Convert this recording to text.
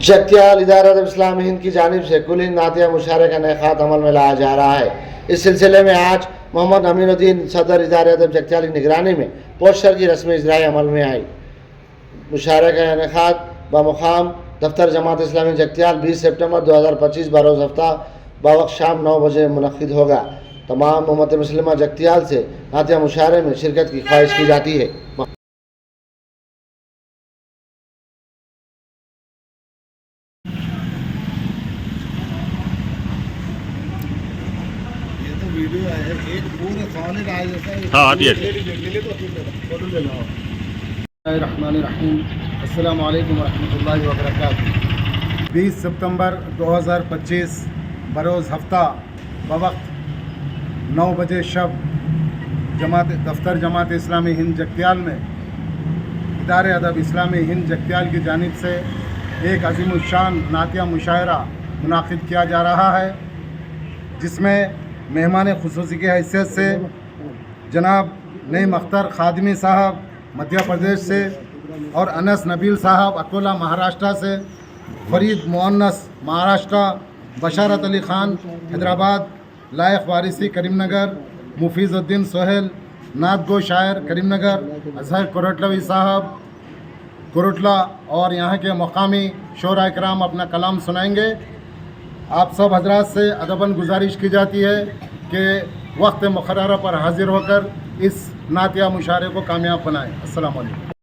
جگتیال ادارہ اسلامی ہند کی جانب سے کل ہند نعتیہ مشاعرے کا انعقاد عمل میں لایا جا رہا ہے۔ اس سلسلے میں آج محمد امین الدین صدر ادارہ ادب جگتیال کی نگرانی میں پوسٹر کی رسمی اجرائی عمل میں آئی۔ مشاعرے کا انعقاد بمقام دفتر جماعت اسلامی جگتیال 20 سپٹمبر 2025 بروز ہفتہ بوقت شام 9 بجے منعقد ہوگا۔ تمام امت مسلمہ جگتیال سے نعتیہ مشاعرے میں شرکت کی خواہش کی جاتی ہے۔ الرحمن الرحیم، السلام علیکم ورحمۃ اللہ وبرکاتہ۔ 20 ستمبر 2025 بروز ہفتہ بوقت 9 بجے شب دفتر جماعت اسلامی ہند جگتیال میں ادارے ادب اسلامی ہند جگتیال کی جانب سے ایک عظیم الشان نعتیہ مشاعرہ منعقد کیا جا رہا ہے، جس میں مہمان خصوصی کی حیثیت سے جناب نعیم اختر خادمی صاحب مدھیہ پردیش سے اور انس نبیل صاحب اکولا مہاراشٹرا سے، فرید مؤنس مہاراشٹرا، بشارت علی خان حیدرآباد، لائق وارثی کریم نگر، مفیظ الدین سہیل نعت گو شاعر کریم نگر، اظہر کوروٹلوی صاحب کوروٹلا اور یہاں کے مقامی شعراء کرام اپنا کلام سنائیں گے۔ آپ سب حضرات سے ادباً گزارش کی جاتی ہے کہ وقت مقررہ پر حاضر ہو کر اس نعتیہ مشاعرے کو کامیاب بنائیں۔ السلام علیکم۔